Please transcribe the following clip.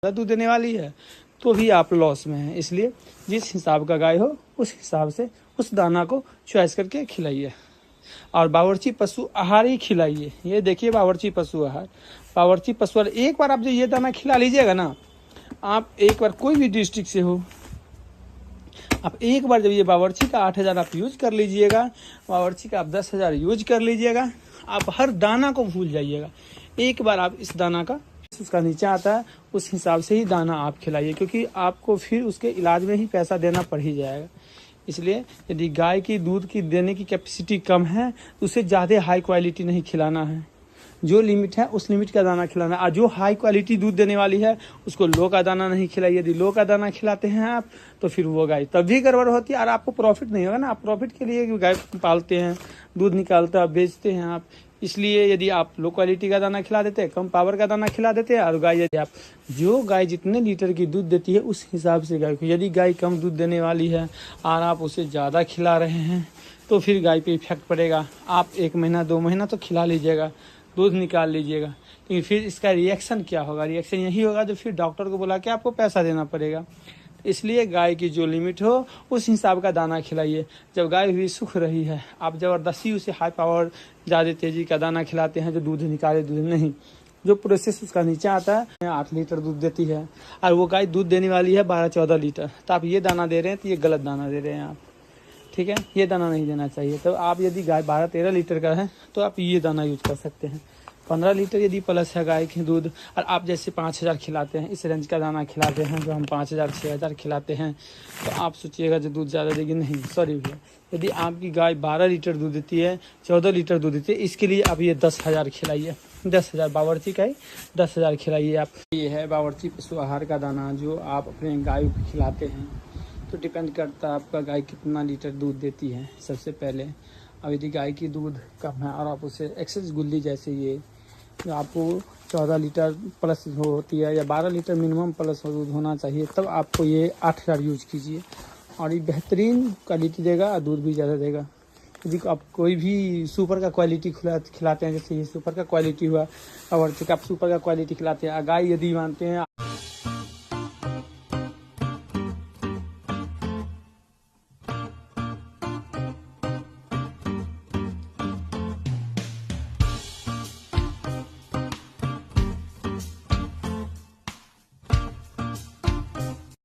दूध देने वाली है तो भी आप लॉस में हैं। इसलिए जिस हिसाब का गाय हो उस हिसाब से उस दाना को चॉइस करके खिलाइए और बावर्ची पशु आहार ही खिलाइए। ये देखिए बावर्ची पशु आहार, बावर्ची पशु आहार एक बार आप जो ये दाना खिला लीजिएगा ना, आप एक बार कोई भी डिस्ट्रिक्ट से हो, आप एक बार जब ये बावर्ची का 8,000 आप यूज कर लीजिएगा, बावर्ची का आप 10,000 यूज कर लीजिएगा, आप हर दाना को भूल जाइएगा। एक बार आप इस दाना का उसका नीचे आता है उस हिसाब से ही दाना आप खिलाइए, क्योंकि आपको फिर उसके इलाज में ही पैसा देना पड़ ही जाएगा। इसलिए यदि गाय की दूध की देने की कैपेसिटी कम है तो उसे ज़्यादा हाई क्वालिटी नहीं खिलाना है, जो लिमिट है उस लिमिट का दाना खिलाना है। और जो हाई क्वालिटी दूध देने वाली है उसको लो का दाना नहीं खिलाइए। यदि लो का दाना खिलाते हैं आप तो फिर वो गाय तब भी गड़बड़ होती है और आपको प्रॉफिट नहीं होगा ना। आप प्रॉफिट के लिए गाय पालते हैं, दूध निकालते हैं, बेचते हैं आप। इसलिए यदि आप लो क्वालिटी का दाना खिला देते हैं, कम पावर का दाना खिला देते हैं, और गाय यदि आप जो गाय जितने लीटर की दूध देती है उस हिसाब से गाय को, यदि गाय कम दूध देने वाली है और आप उसे ज़्यादा खिला रहे हैं तो फिर गाय पे इफेक्ट पड़ेगा। आप 1 महीना 2 महीना तो खिला लीजिएगा, दूध निकाल लीजिएगा, लेकिन फिर इसका रिएक्शन क्या होगा? रिएक्शन यही होगा जो फिर डॉक्टर को बुला के आपको पैसा देना पड़ेगा। इसलिए गाय की जो लिमिट हो उस हिसाब का दाना खिलाइए। जब गाय हुई सूख रही है, आप ज़बरदस्ती उसे हाई पावर ज़्यादा तेज़ी का दाना खिलाते हैं जो दूध निकाले, दूध नहीं, जो प्रोसेस उसका नीचे आता है। 8 लीटर दूध देती है और वो गाय दूध देने वाली है 12-14 लीटर, तो आप ये दाना दे रहे हैं तो ये गलत दाना दे रहे हैं आप, ठीक है। ये दाना नहीं देना चाहिए। तो आप यदि गाय 12-13 लीटर का है तो आप ये दाना यूज कर सकते हैं। 15 लीटर यदि प्लस है गाय की दूध और आप जैसे 5,000 खिलाते हैं, इस रेंज का दाना खिलाते हैं जो हम 5,000-6,000 खिलाते हैं, तो आप सोचिएगा जो दूध ज़्यादा देगी, नहीं, सॉरी भैया। यदि आपकी गाय 12 लीटर दूध देती है, 14 लीटर दूध देती है, इसके लिए आप ये 10,000 खिलाइए। 10,000 बावर्ची का ही 10,000 खिलाइए आप। ये है बावर्ची पशु आहार का दाना जो आप अपने गाय को खिलाते हैं। तो डिपेंड करता है आपका गाय कितना लीटर दूध देती है। सबसे पहले अब यदि गाय की दूध कम है और आप उसे एक्सेस गुल्ली जैसे ये जो आपको 14 लीटर प्लस होती है या 12 लीटर मिनिमम प्लस दूध होना चाहिए, तब आपको ये 8,000 यूज कीजिए और ये बेहतरीन क्वालिटी देगा और दूध भी ज़्यादा देगा। यदि आप कोई भी सुपर का क्वालिटी खिलाते हैं, जैसे ये सुपर का क्वालिटी हुआ और आप सुपर का क्वालिटी खिलाते हैं, गाय यदि मानते हैं